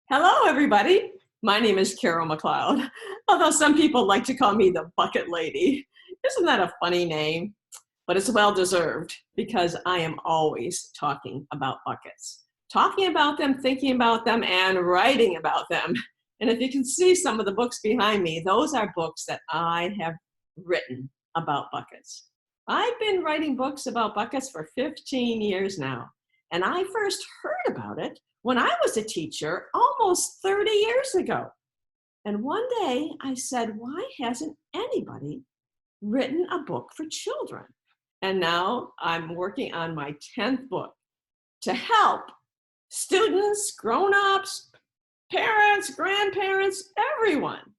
Hello, everybody. My name is Carol McCloud, although some people like to call me the Bucket Lady. Isn't that a funny name? But it's well deserved because I am always talking about buckets. Talking about them, thinking about them, and writing about them. And if you can see some of the books behind me, those are books that I have written about buckets. I've been writing books about buckets for 15 years now, and I first heard about it when I was a teacher almost 30 years ago. And one day I said, why hasn't anybody written a book for children? And now I'm working on my 10th book to help students, grown-ups, parents, grandparents, everyone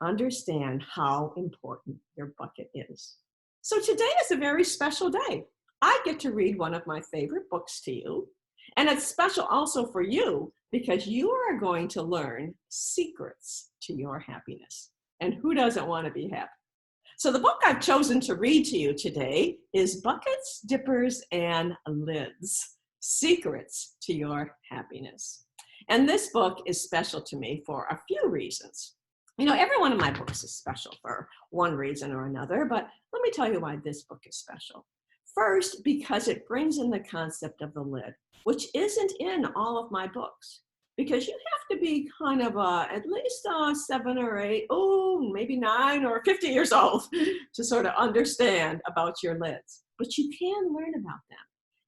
understand how important your bucket is. So today is a very special day. I get to read one of my favorite books to you. And it's special also for you because you are going to learn secrets to your happiness. And who doesn't want to be happy? So the book I've chosen to read to you today is Buckets, Dippers, and Lids, Secrets to Your Happiness. And this book is special to me for a few reasons. You know, every one of my books is special for one reason or another, but let me tell you why this book is special. First, because it brings in the concept of the lid, which isn't in all of my books. Because you have to be kind of at least 7 or 8, maybe 9 or 50 years old to sort of understand about your lids. But you can learn about them.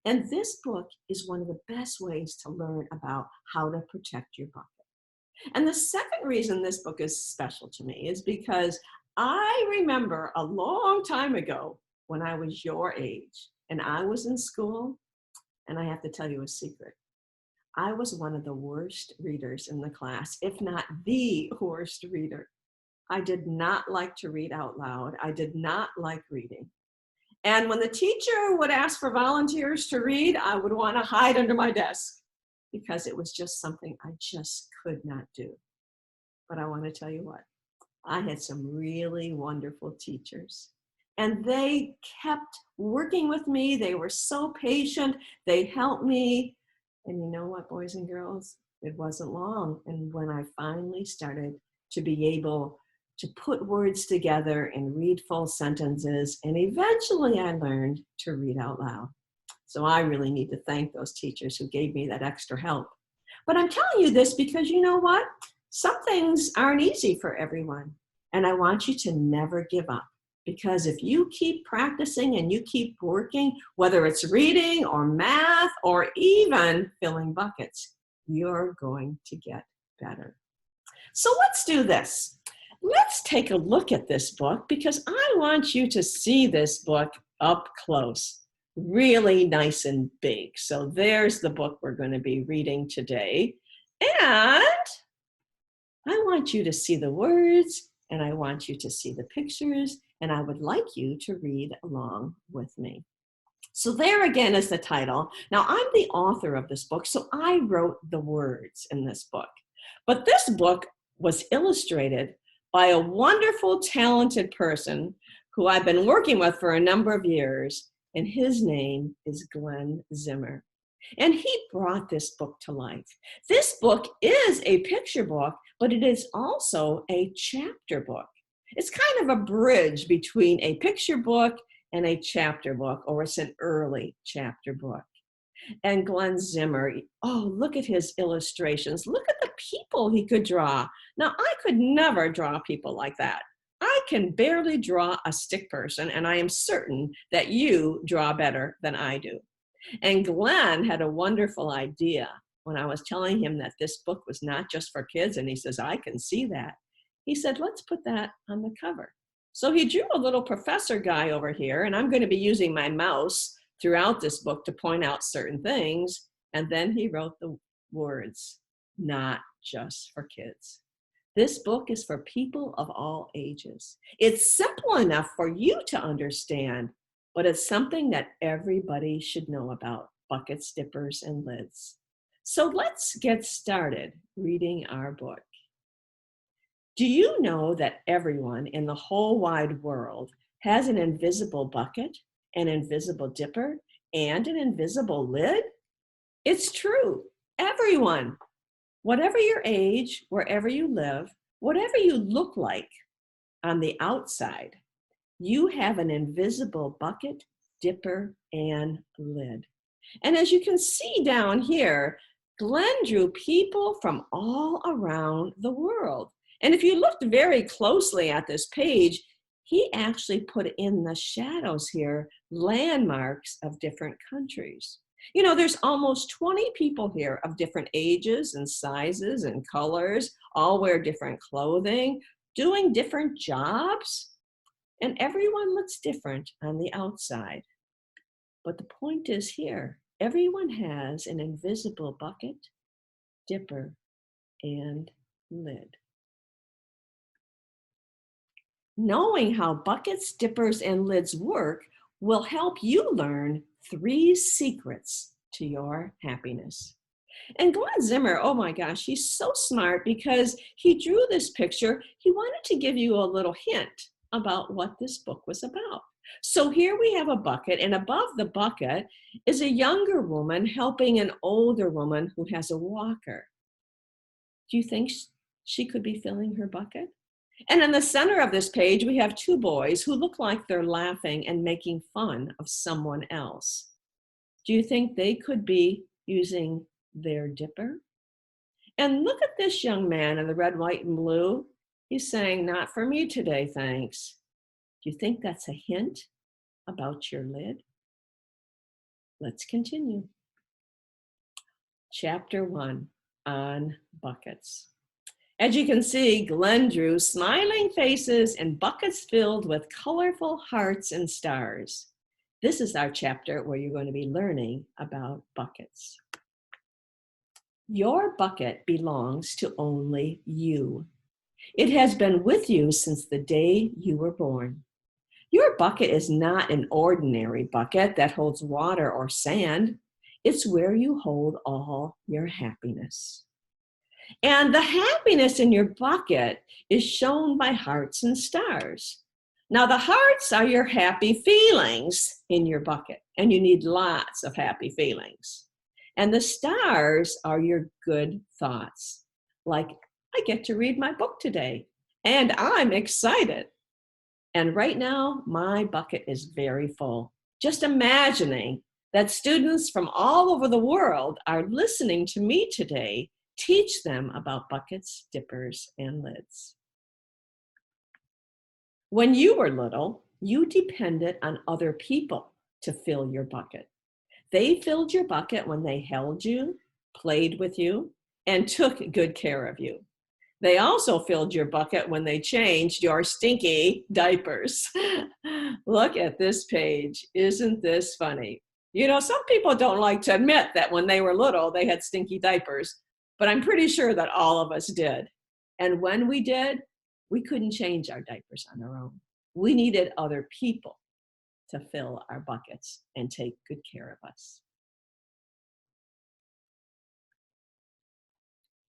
And this book is one of the best ways to learn about how to protect your bucket. And the second reason this book is special to me is because I remember a long time ago when I was your age and I was in school, and I have to tell you a secret. I was one of the worst readers in the class, if not the worst reader. I did not like to read out loud. I did not like reading. And when the teacher would ask for volunteers to read, I would want to hide under my desk because it was just something I just could not do. But I want to tell you what, I had some really wonderful teachers. And they kept working with me. They were so patient. They helped me. And you know what, boys and girls? It wasn't long. And when I finally started to be able to put words together and read full sentences, and eventually I learned to read out loud. So I really need to thank those teachers who gave me that extra help. But I'm telling you this because you know what? Some things aren't easy for everyone. And I want you to never give up. Because if you keep practicing and you keep working, whether it's reading or math or even filling buckets, you're going to get better. So let's do this. Let's take a look at this book because I want you to see this book up close, really nice and big. So there's the book we're going to be reading today. And I want you to see the words and I want you to see the pictures. And I would like you to read along with me. So there again is the title. Now I'm the author of this book, so I wrote the words in this book. But this book was illustrated by a wonderful, talented person who I've been working with for a number of years, and his name is Glenn Zimmer. And he brought this book to life. This book is a picture book, but it is also a chapter book. It's kind of a bridge between a picture book and a chapter book, or it's an early chapter book. And Glenn Zimmer, look at his illustrations. Look at the people he could draw. Now, I could never draw people like that. I can barely draw a stick person, and I am certain that you draw better than I do. And Glenn had a wonderful idea when I was telling him that this book was not just for kids, and he says, I can see that. He said, let's put that on the cover. So he drew a little professor guy over here, and I'm going to be using my mouse throughout this book to point out certain things. And then he wrote the words, not just for kids. This book is for people of all ages. It's simple enough for you to understand, but it's something that everybody should know about, buckets, dippers, and lids. So let's get started reading our book. Do you know that everyone in the whole wide world has an invisible bucket, an invisible dipper, and an invisible lid? It's true, everyone. Whatever your age, wherever you live, whatever you look like on the outside, you have an invisible bucket, dipper, and lid. And as you can see down here, Glenn drew people from all around the world. And if you looked very closely at this page, he actually put in the shadows here landmarks of different countries. You know, there's almost 20 people here of different ages and sizes and colors, all wear different clothing, doing different jobs, and everyone looks different on the outside. But the point is here, everyone has an invisible bucket, dipper, and lid. Knowing how buckets, dippers, and lids work will help you learn 3 secrets to your happiness. And Glenn Zimmer, oh my gosh, he's so smart because he drew this picture. He wanted to give you a little hint about what this book was about. So here we have a bucket, and above the bucket is a younger woman helping an older woman who has a walker. Do you think she could be filling her bucket? And in the center of this page, we have 2 boys who look like they're laughing and making fun of someone else. Do you think they could be using their dipper? And look at this young man in the red, white, and blue. He's saying, "Not for me today, thanks." Do you think that's a hint about your lid? Let's continue. Chapter 1 on buckets. As you can see, Glenn drew smiling faces and buckets filled with colorful hearts and stars. This is our chapter where you're going to be learning about buckets. Your bucket belongs to only you. It has been with you since the day you were born. Your bucket is not an ordinary bucket that holds water or sand. It's where you hold all your happiness. And the happiness in your bucket is shown by hearts and stars. Now, the hearts are your happy feelings in your bucket, and you need lots of happy feelings. And the stars are your good thoughts, like, I get to read my book today, and I'm excited. And right now, my bucket is very full. Just imagining that students from all over the world are listening to me today teach them about buckets, dippers, and lids. When you were little, you depended on other people to fill your bucket. They filled your bucket when they held you, played with you, and took good care of you. They also filled your bucket when they changed your stinky diapers. Look at this page. Isn't this funny? You know, some people don't like to admit that when they were little, they had stinky diapers, but I'm pretty sure that all of us did. And when we did, we couldn't change our diapers on our own. We needed other people to fill our buckets and take good care of us.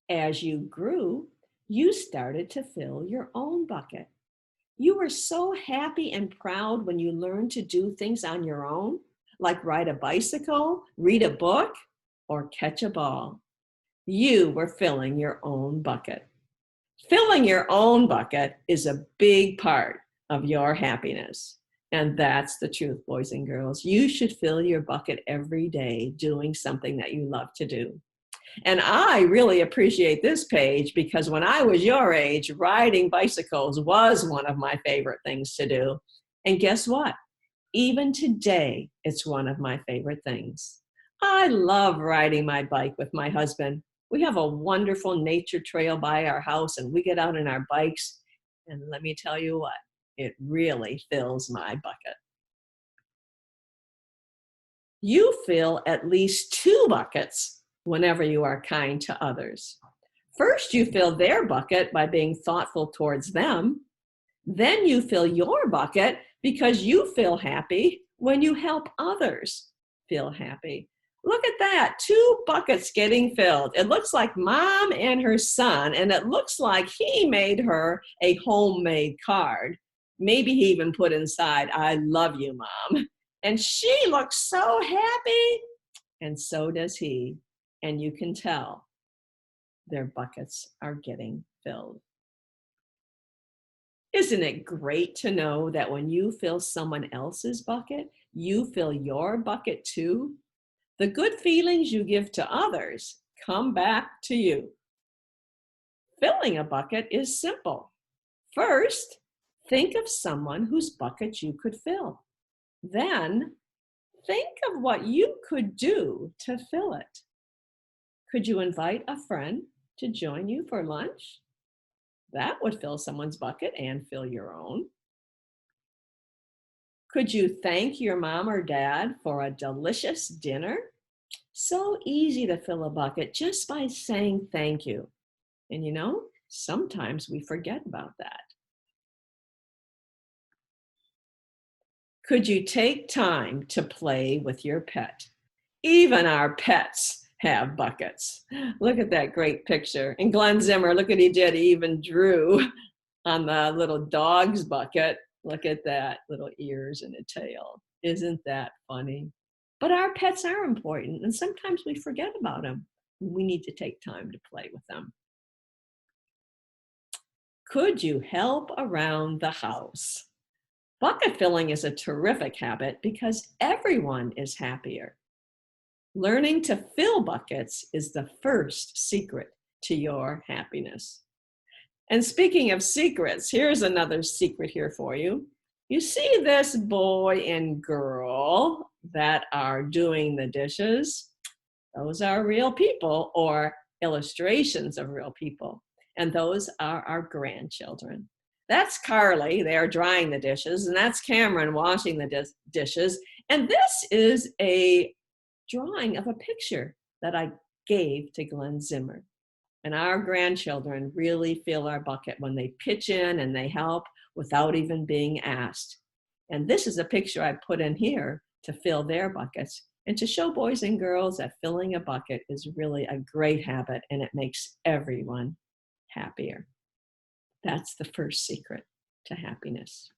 As you grew, you started to fill your own bucket. You were so happy and proud when you learned to do things on your own, like ride a bicycle, read a book, or catch a ball. You were filling your own bucket. Filling your own bucket is a big part of your happiness. And that's the truth, boys and girls. You should fill your bucket every day doing something that you love to do. And I really appreciate this page because when I was your age, riding bicycles was one of my favorite things to do. And guess what? Even today, it's one of my favorite things. I love riding my bike with my husband. We have a wonderful nature trail by our house and we get out on our bikes. And let me tell you what, it really fills my bucket. You fill at least 2 buckets whenever you are kind to others. First, you fill their bucket by being thoughtful towards them. Then you fill your bucket because you feel happy when you help others feel happy. Look at that, 2 buckets getting filled. It looks like Mom and her son, and it looks like he made her a homemade card. Maybe he even put inside, "I love you, Mom." And she looks so happy, and so does he. And you can tell their buckets are getting filled. Isn't it great to know that when you fill someone else's bucket, you fill your bucket too? The good feelings you give to others come back to you. Filling a bucket is simple. First, think of someone whose bucket you could fill. Then, think of what you could do to fill it. Could you invite a friend to join you for lunch? That would fill someone's bucket and fill your own. Could you thank your mom or dad for a delicious dinner? So easy to fill a bucket just by saying thank you. And sometimes we forget about that. Could you take time to play with your pet? Even our pets have buckets. Look at that great picture. And Glenn Zimmer, look what he did. He even drew on the little dog's bucket. Look at that, little ears and a tail. Isn't that funny? But our pets are important, and sometimes we forget about them. We need to take time to play with them. Could you help around the house? Bucket filling is a terrific habit because everyone is happier. Learning to fill buckets is the first secret to your happiness. And speaking of secrets, here's another secret here for you. You see this boy and girl that are doing the dishes? Those are real people or illustrations of real people. And those are our grandchildren. That's Carly, they are drying the dishes, and that's Cameron washing the dishes. And this is a drawing of a picture that I gave to Glenn Zimmer. And our grandchildren really fill our bucket when they pitch in and they help without even being asked. And this is a picture I put in here to fill their buckets and to show boys and girls that filling a bucket is really a great habit and it makes everyone happier. That's the first secret to happiness.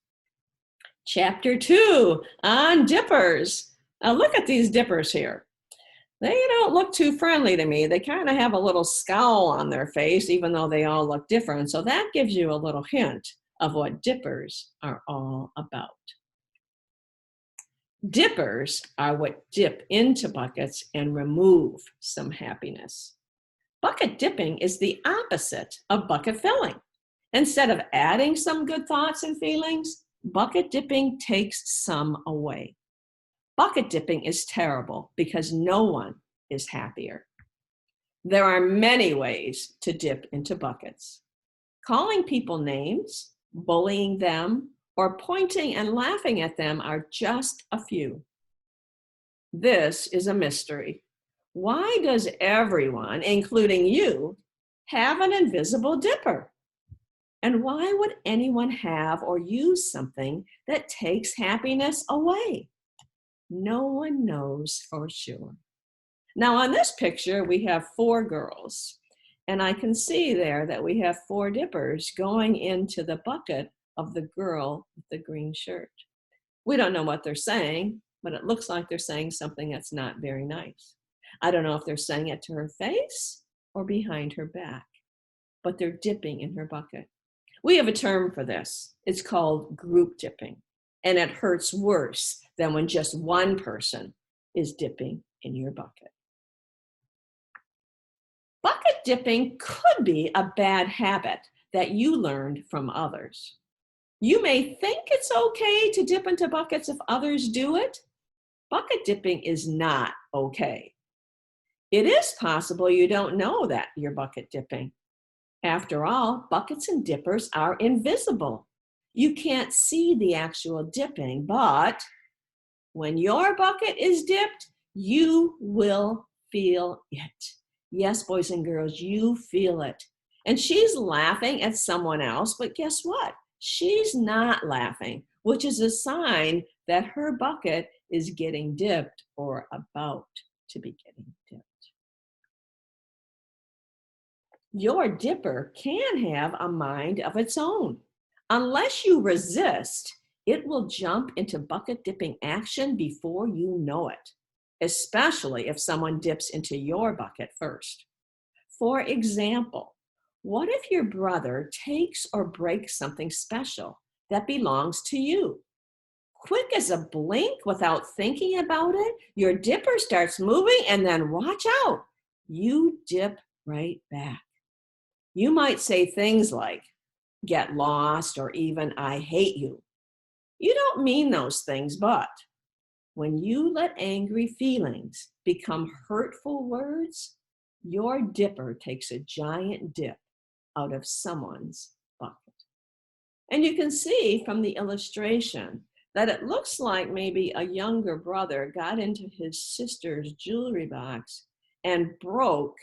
Chapter 2 on dippers. Now look at these dippers here. They don't look too friendly to me. They kind of have a little scowl on their face, even though they all look different. So that gives you a little hint of what dippers are all about. Dippers are what dip into buckets and remove some happiness. Bucket dipping is the opposite of bucket filling. Instead of adding some good thoughts and feelings, bucket dipping takes some away. Bucket dipping is terrible because no one is happier. There are many ways to dip into buckets. Calling people names, bullying them, or pointing and laughing at them are just a few. This is a mystery. Why does everyone, including you, have an invisible dipper? And why would anyone have or use something that takes happiness away? No one knows for sure. Now on this picture, we have 4 girls. And I can see there that we have 4 dippers going into the bucket of the girl with the green shirt. We don't know what they're saying, but it looks like they're saying something that's not very nice. I don't know if they're saying it to her face or behind her back, but they're dipping in her bucket. We have a term for this. It's called group dipping, and it hurts worse than when just one person is dipping in your bucket. Bucket dipping could be a bad habit that you learned from others. You may think it's okay to dip into buckets if others do it. Bucket dipping is not okay. It is possible you don't know that you're bucket dipping. After all, buckets and dippers are invisible. You can't see the actual dipping, but when your bucket is dipped, you will feel it. Yes, boys and girls, you feel it. And she's laughing at someone else, but guess what? She's not laughing, which is a sign that her bucket is getting dipped or about to be getting dipped. Your dipper can have a mind of its own. Unless you resist, it will jump into bucket dipping action before you know it, especially if someone dips into your bucket first. For example, what if your brother takes or breaks something special that belongs to you? Quick as a blink, without thinking about it, your dipper starts moving, and then watch out, you dip right back. You might say things like, get lost, or even, I hate you. You don't mean those things, but when you let angry feelings become hurtful words, your dipper takes a giant dip out of someone's bucket. And you can see from the illustration that it looks like maybe a younger brother got into his sister's jewelry box and broke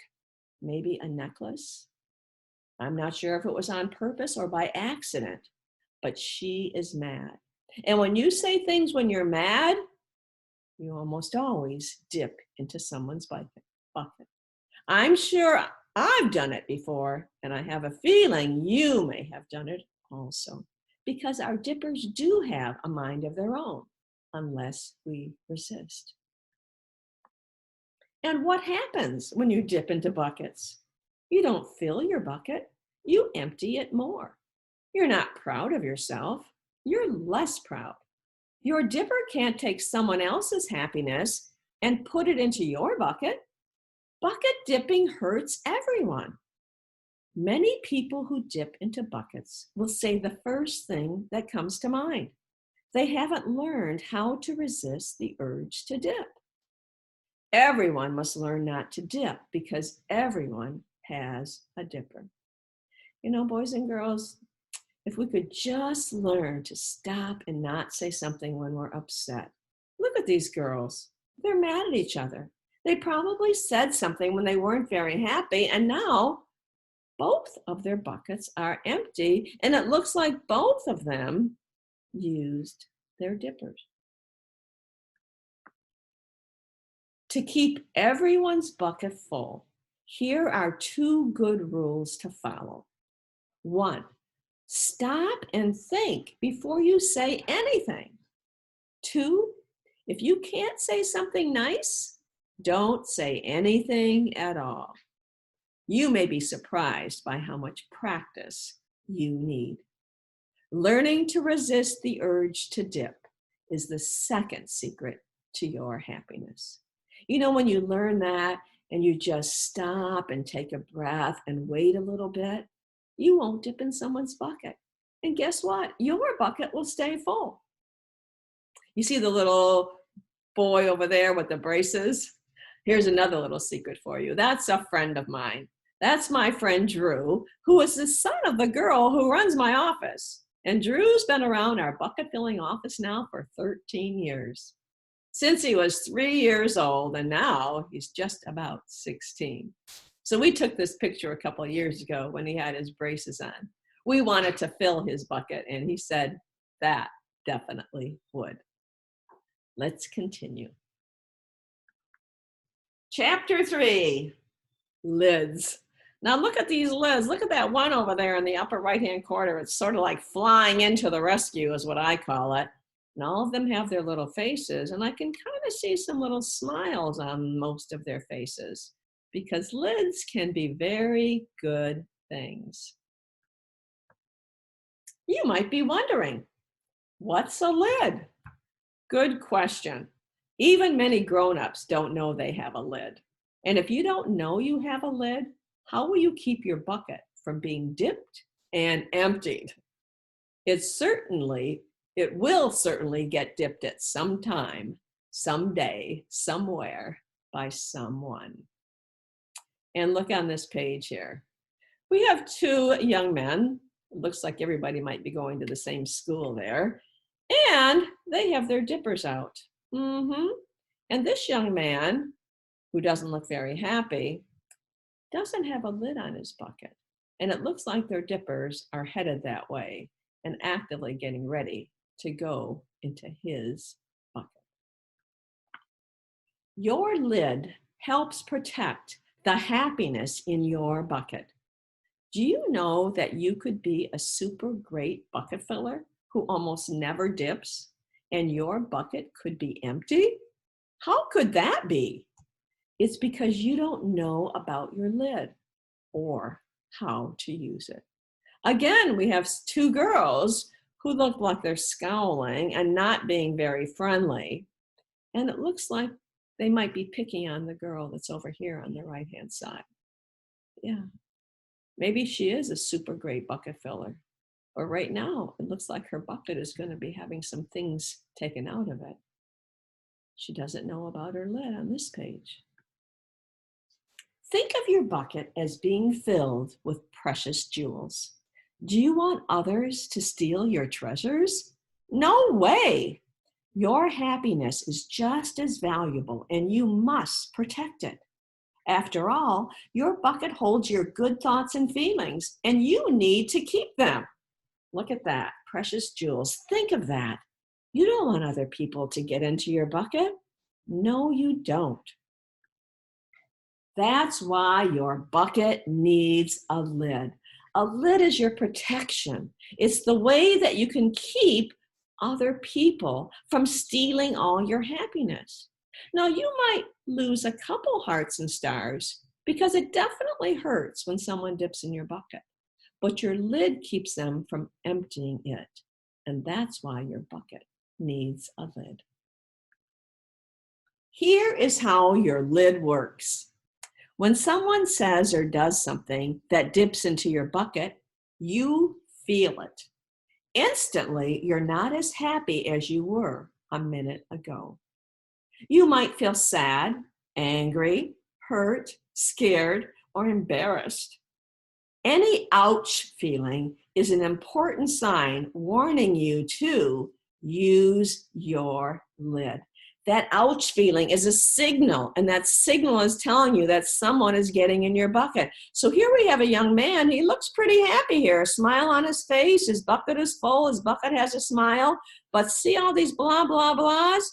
maybe a necklace. I'm not sure if it was on purpose or by accident, but she is mad. And when you say things when you're mad, you almost always dip into someone's bucket. I'm sure I've done it before, and I have a feeling you may have done it also, because our dippers do have a mind of their own, unless we resist. And what happens when you dip into buckets? You don't fill your bucket, you empty it more. You're not proud of yourself, you're less proud. Your dipper can't take someone else's happiness and put it into your bucket. Bucket dipping hurts everyone. Many people who dip into buckets will say the first thing that comes to mind. They haven't learned how to resist the urge to dip. Everyone must learn not to dip because everyone has a dipper. You know, boys and girls, if we could just learn to stop and not say something when we're upset. Look at these girls. They're mad at each other. They probably said something when they weren't very happy, and now both of their buckets are empty, and it looks like both of them used their dippers. To keep everyone's bucket full, here are 2 good rules to follow. 1, stop and think before you say anything. 2, if you can't say something nice, don't say anything at all. You may be surprised by how much practice you need. Learning to resist the urge to dip is the second secret to your happiness. You know, when you learn that and you just stop and take a breath and wait a little bit, you won't dip in someone's bucket. And guess what? Your bucket will stay full. You see the little boy over there with the braces? Here's another little secret for you. That's a friend of mine. That's my friend Drew, who is the son of the girl who runs my office. And Drew's been around our bucket filling office now for 13 years. Since he was 3 years old, and now he's just about 16. So we took this picture a couple of years ago when he had his braces on. We wanted to fill his bucket, and he said that definitely would. Let's continue. Chapter 3, lids. Now look at these lids. Look at that one over there in the upper right-hand corner. It's sort of like flying into the rescue is what I call it. And all of them have their little faces, and I can kind of see some little smiles on most of their faces because lids can be very good things. You might be wondering, what's a lid? Good question. Even many grown-ups don't know they have a lid. And if you don't know you have a lid, how will you keep your bucket from being dipped and emptied? It will certainly get dipped at some time, someday, somewhere, by someone. And look on this page here. We have 2 young men. It looks like everybody might be going to the same school there. And they have their dippers out. And this young man, who doesn't look very happy, doesn't have a lid on his bucket. And it looks like their dippers are headed that way and actively getting ready to go into his bucket. Your lid helps protect the happiness in your bucket. Do you know that you could be a super great bucket filler who almost never dips and your bucket could be empty? How could that be? It's because you don't know about your lid. or how to use it. Again, we have two girls who look like they're scowling and not being very friendly. And it looks like they might be picking on the girl that's over here on the right-hand side. Yeah, maybe she is a super great bucket filler. Or right now, it looks like her bucket is going to be having some things taken out of it. She doesn't know about her lid on this page. Think of your bucket as being filled with precious jewels. Do you want others to steal your treasures? No way! Your happiness is just as valuable and you must protect it. After all, your bucket holds your good thoughts and feelings and you need to keep them. Look at that, precious jewels. Think of that. You don't want other people to get into your bucket. No, you don't. That's why your bucket needs a lid. A lid is your protection. It's the way that you can keep other people from stealing all your happiness. Now, you might lose a couple hearts and stars because it definitely hurts when someone dips in your bucket, but your lid keeps them from emptying it. And that's why your bucket needs a lid. Here is how your lid works. When someone says or does something that dips into your bucket, you feel it. Instantly, you're not as happy as you were a minute ago. You might feel sad, angry, hurt, scared, or embarrassed. Any ouch feeling is an important sign warning you to use your lid. That ouch feeling is a signal, and that signal is telling you that someone is getting in your bucket. So here we have a young man. He looks pretty happy here, a smile on his face. His bucket is full. His bucket has a smile. But see all these blah, blah, blahs?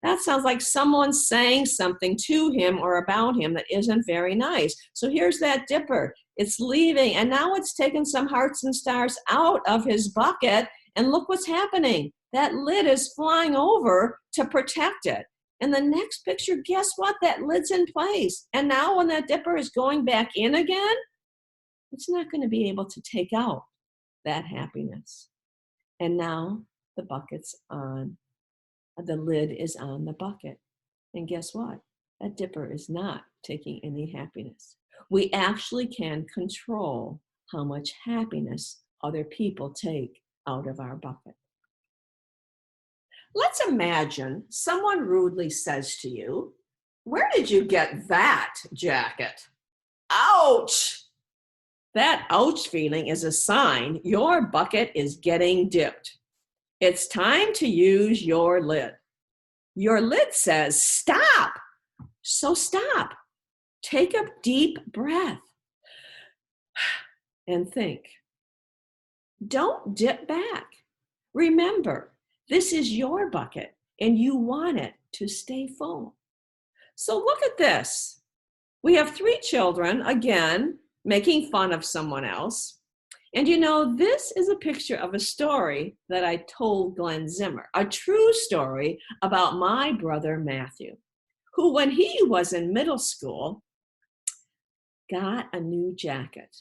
That sounds like someone saying something to him or about him that isn't very nice. So here's that dipper. It's leaving, and now it's taken some hearts and stars out of his bucket, and look what's happening. That lid is flying over to protect it. In the next picture, guess what? That lid's in place. And now when that dipper is going back in again, it's not going to be able to take out that happiness. And now the bucket's on. The lid is on the bucket. And guess what? That dipper is not taking any happiness. We actually can control how much happiness other people take out of our bucket. Let's imagine someone rudely says to you, "Where did you get that jacket?" Ouch! That ouch feeling is a sign your bucket is getting dipped. It's time to use your lid. Your lid says, stop. So stop. Take a deep breath and think. Don't dip back. Remember, this is your bucket and you want it to stay full. So look at this. We have 3 children, again, making fun of someone else. And you know, this is a picture of a story that I told Glenn Zimmer, a true story about my brother Matthew, who when he was in middle school, got a new jacket,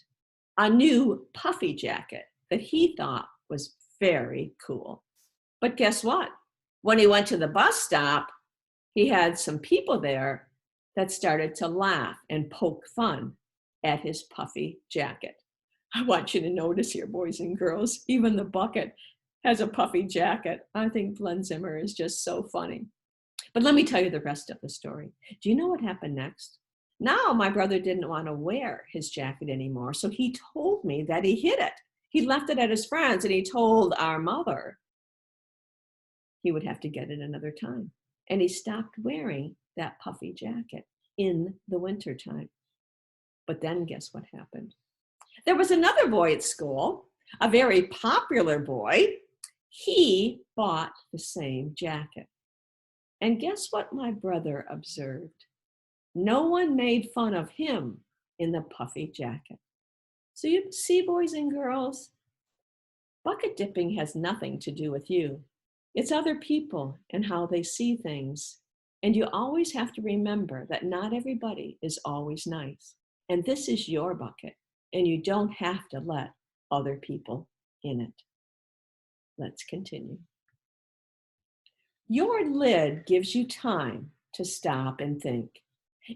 a new puffy jacket that he thought was very cool. But guess what? When he went to the bus stop, he had some people there that started to laugh and poke fun at his puffy jacket. I want you to notice here, boys and girls, even the bucket has a puffy jacket. I think Glenn Zimmer is just so funny. But let me tell you the rest of the story. Do you know what happened next? Now my brother didn't want to wear his jacket anymore, so he told me that he hid it. He left it at his friend's and he told our mother he would have to get it another time. And he stopped wearing that puffy jacket in the wintertime. But then guess what happened? There was another boy at school, a very popular boy. He bought the same jacket. And guess what my brother observed? No one made fun of him in the puffy jacket. So you see, boys and girls, bucket dipping has nothing to do with you. It's other people and how they see things. And you always have to remember that not everybody is always nice. And this is your bucket. and you don't have to let other people in it. Let's continue. Your lid gives you time to stop and think.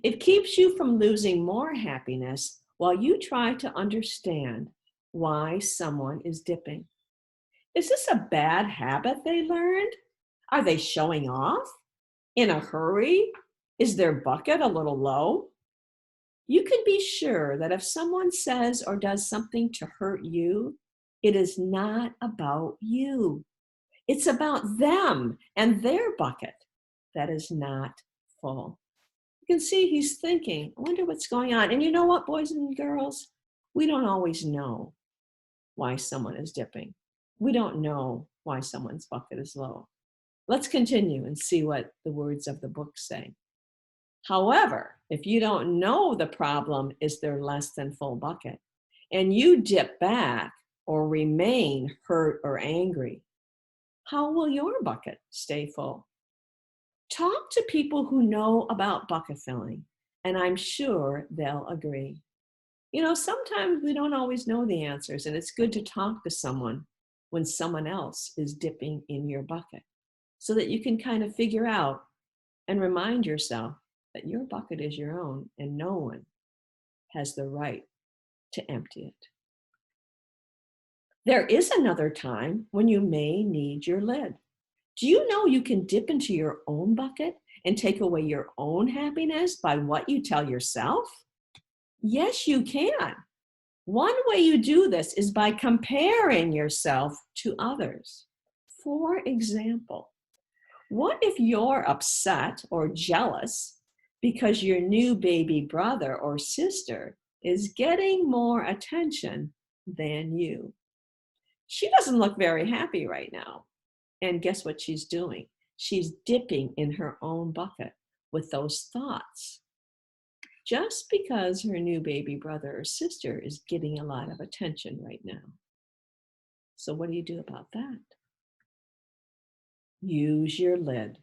It keeps you from losing more happiness while you try to understand why someone is dipping. Is this a bad habit they learned? Are they showing off? In a hurry? Is their bucket a little low? You can be sure that if someone says or does something to hurt you, it is not about you. It's about them and their bucket that is not full. You can see he's thinking, I wonder what's going on. And you know what, boys and girls? We don't always know why someone is dipping. We don't know why someone's bucket is low. Let's continue and see what the words of the book say. However, if you don't know the problem is their less than full bucket, and you dip back or remain hurt or angry, how will your bucket stay full? Talk to people who know about bucket filling, and I'm sure they'll agree. You know, sometimes we don't always know the answers, and it's good to talk to someone when someone else is dipping in your bucket so that you can kind of figure out and remind yourself that your bucket is your own and no one has the right to empty it. There is another time when you may need your lid. Do you know you can dip into your own bucket and take away your own happiness by what you tell yourself? Yes, you can. One way you do this is by comparing yourself to others. For example, what if you're upset or jealous because your new baby brother or sister is getting more attention than you? She doesn't look very happy right now. And guess what she's doing? She's dipping in her own bucket with those thoughts. Just because her new baby brother or sister is getting a lot of attention right now. So what do you do about that? Use your lid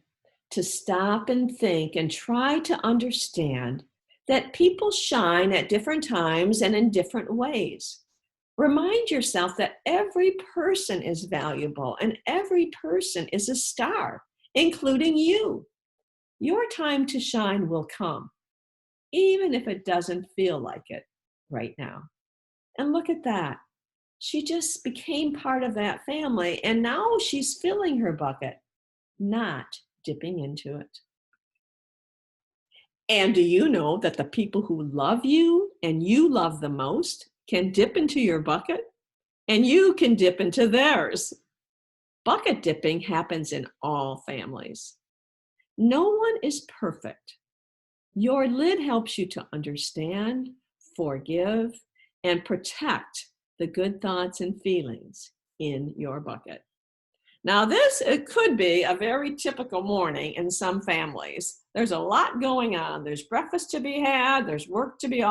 to stop and think and try to understand that people shine at different times and in different ways. Remind yourself that every person is valuable and every person is a star, including you. Your time to shine will come, even if it doesn't feel like it right now. And look at that. She just became part of that family, and now she's filling her bucket, not dipping into it. And do you know that the people who love you and you love the most can dip into your bucket? And you can dip into theirs. Bucket dipping happens in all families. No one is perfect. Your lid helps you to understand, forgive, and protect the good thoughts and feelings in your bucket. Now it could be a very typical morning in some families. There's a lot going on. There's breakfast to be had. There's work to be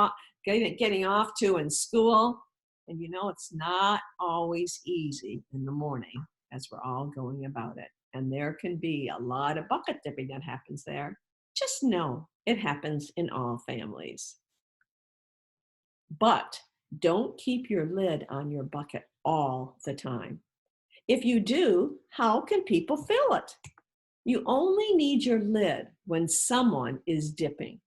getting off to in school. And you know, it's not always easy in the morning as we're all going about it. And there can be a lot of bucket dipping that happens there. Just know it happens in all families. But don't keep your lid on your bucket all the time. If you do, how can people fill it? You only need your lid when someone is dipping.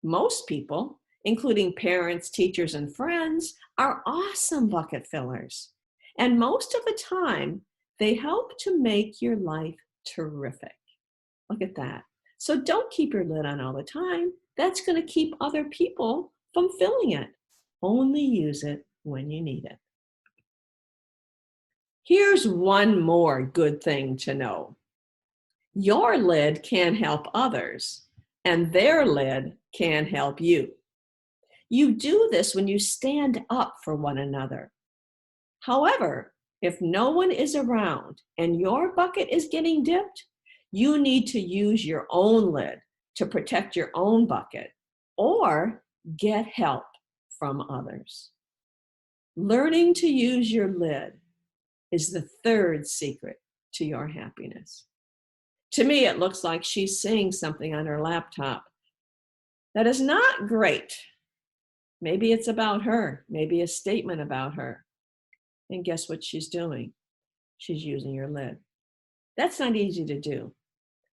Most people, including parents, teachers, and friends, are awesome bucket fillers. And most of the time, they help to make your life terrific. Look at that. So don't keep your lid on all the time. That's going to keep other people from filling it. Only use it when you need it. Here's one more good thing to know. Your lid can help others, and their lid can help you. You do this when you stand up for one another. However, if no one is around and your bucket is getting dipped, you need to use your own lid to protect your own bucket or get help from others. Learning to use your lid is the third secret to your happiness. To me, it looks like she's seeing something on her laptop that is not great. Maybe it's about her, maybe a statement about her. And guess what she's doing? She's using your lid. That's not easy to do.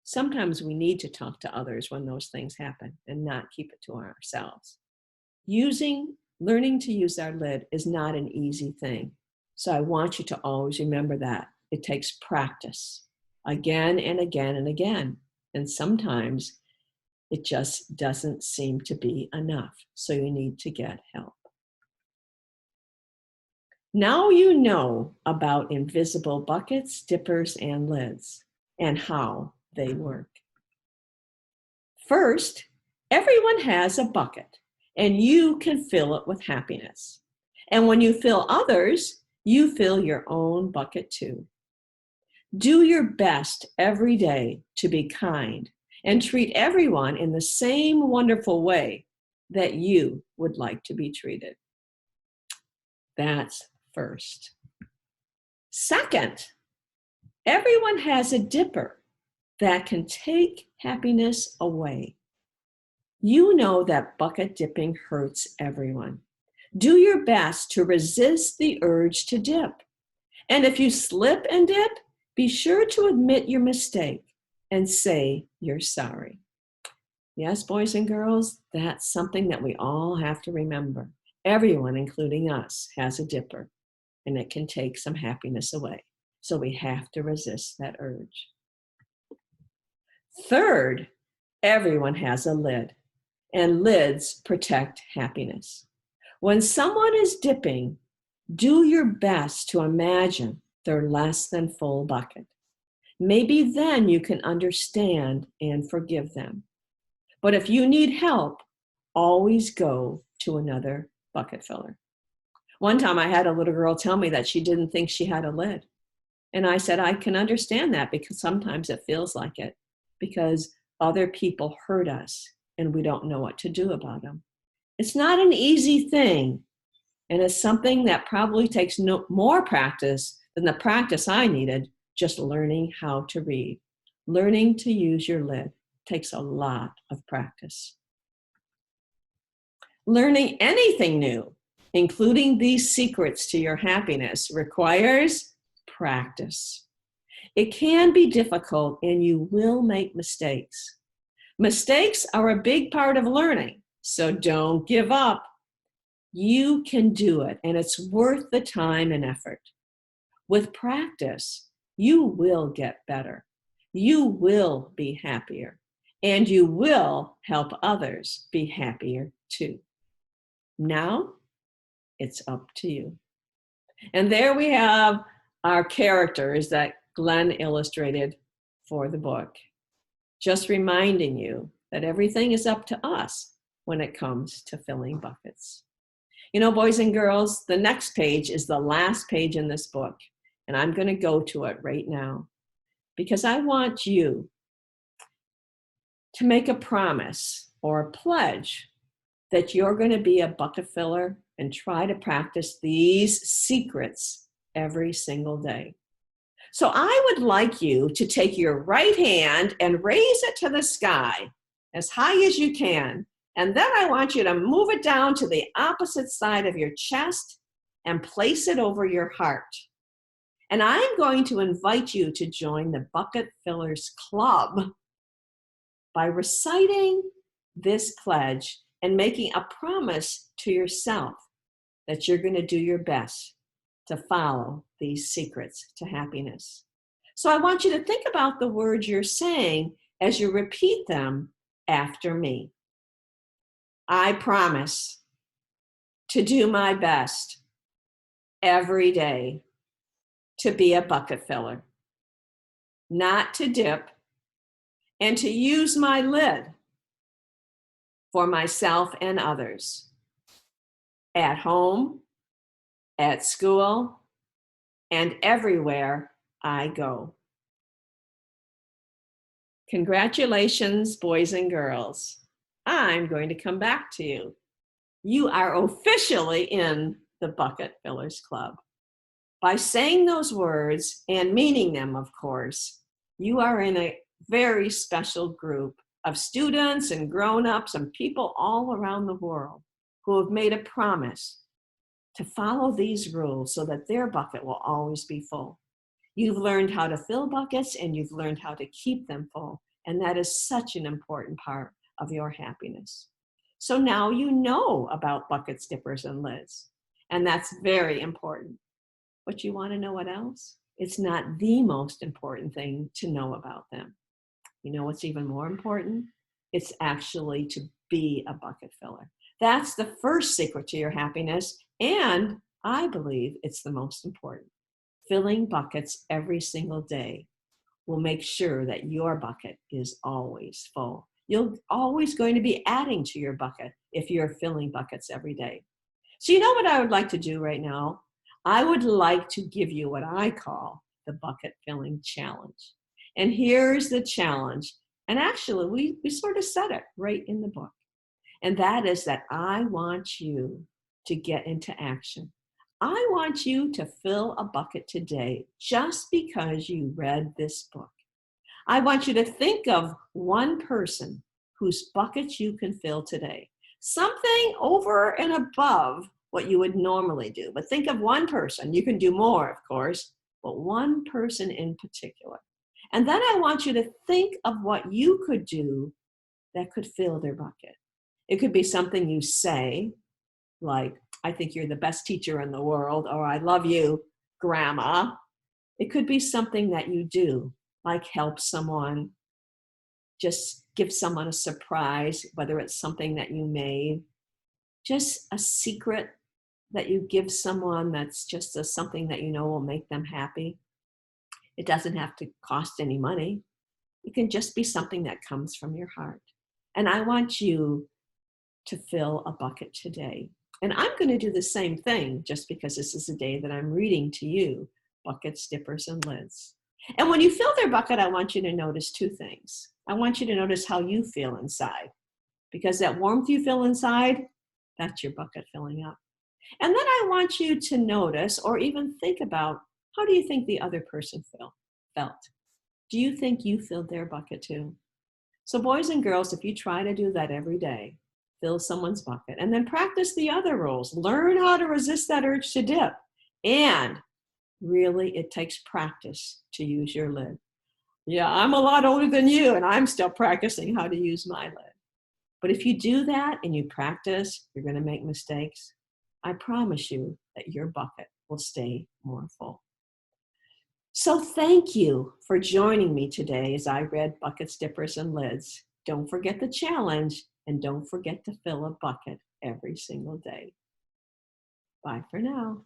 Sometimes we need to talk to others when those things happen and not keep it to ourselves. Learning to use our lid is not an easy thing. So I want you to always remember that. It takes practice again and again and again. And sometimes it just doesn't seem to be enough. So you need to get help. Now you know about invisible buckets, dippers, and lids, and how they work. First, everyone has a bucket, and you can fill it with happiness. And when you fill others, you fill your own bucket too. Do your best every day to be kind and treat everyone in the same wonderful way that you would like to be treated. That's first. Second, everyone has a dipper that can take happiness away. You know that bucket dipping hurts everyone. Do your best to resist the urge to dip. And if you slip and dip, be sure to admit your mistake and say you're sorry. Yes, boys and girls, that's something that we all have to remember. Everyone, including us, has a dipper, and it can take some happiness away. So we have to resist that urge. Third, everyone has a lid, and lids protect happiness. When someone is dipping, do your best to imagine their less than full bucket. Maybe then you can understand and forgive them. But if you need help, always go to another bucket filler. One time I had a little girl tell me that she didn't think she had a lid. And I said, I can understand that because sometimes it feels like it because other people hurt us and we don't know what to do about them. It's not an easy thing. And it's something that probably takes more practice than the practice I needed, just learning how to read. Learning to use your lid takes a lot of practice. Learning anything new, including these secrets to your happiness, requires practice. It can be difficult and you will make mistakes. Mistakes are a big part of learning, so don't give up. You can do it, and it's worth the time and effort. With practice, you will get better. You will be happier, and you will help others be happier too. Now, it's up to you. And there we have our characters that Glenn illustrated for the book. Just reminding you that everything is up to us when it comes to filling buckets. You know, boys and girls, the next page is the last page in this book, and I'm going to go to it right now because I want you to make a promise or a pledge that you're going to be a bucket filler and try to practice these secrets every single day. So I would like you to take your right hand and raise it to the sky as high as you can. And then I want you to move it down to the opposite side of your chest and place it over your heart. And I'm going to invite you to join the Bucket Fillers Club by reciting this pledge and making a promise to yourself that you're going to do your best to follow these secrets to happiness. So I want you to think about the words you're saying as you repeat them after me. I promise to do my best every day to be a bucket filler, not to dip, and to use my lid for myself and others, at home, at school, and everywhere I go. Congratulations, boys and girls. I'm going to come back to you. You are officially in the Bucket Fillers Club. By saying those words and meaning them, of course, you are in a very special group of students and grown-ups and people all around the world. who have made a promise to follow these rules so that their bucket will always be full. You've learned how to fill buckets and you've learned how to keep them full. And that is such an important part of your happiness. So now you know about buckets, dippers, and lids. And that's very important. But you want to know what else? It's not the most important thing to know about them. You know what's even more important? It's actually to be a bucket filler. That's the first secret to your happiness, and I believe it's the most important. Filling buckets every single day will make sure that your bucket is always full. You're always going to be adding to your bucket if you're filling buckets every day. So you know what I would like to do right now? I would like to give you what I call the bucket filling challenge. And here's the challenge. And actually, we sort of said it right in the book. And that is that I want you to get into action. I want you to fill a bucket today just because you read this book. I want you to think of one person whose bucket you can fill today. Something over and above what you would normally do. But think of one person. You can do more, of course, but one person in particular. And then I want you to think of what you could do that could fill their bucket. It could be something you say, like, I think you're the best teacher in the world, or I love you, Grandma. It could be something that you do, like help someone, just give someone a surprise, whether it's something that you made, just a secret that you give someone that's just something that you know will make them happy. It doesn't have to cost any money. It can just be something that comes from your heart. And I want you to fill a bucket today. And I'm going to do the same thing just because this is the day that I'm reading to you buckets, dippers, and lids. And when you fill their bucket, I want you to notice two things. I want you to notice how you feel inside, because that warmth you feel inside, that's your bucket filling up. And then I want you to notice or even think about, how do you think the other person felt? Do you think you filled their bucket too? So boys and girls, if you try to do that every day, fill someone's bucket and then practice the other rules. Learn how to resist that urge to dip. And really, it takes practice to use your lid. Yeah, I'm a lot older than you and I'm still practicing how to use my lid. But if you do that and you practice, you're going to make mistakes. I promise you that your bucket will stay more full. So thank you for joining me today as I read Buckets, Dippers, and Lids. Don't forget the challenge and don't forget to fill a bucket every single day. Bye for now.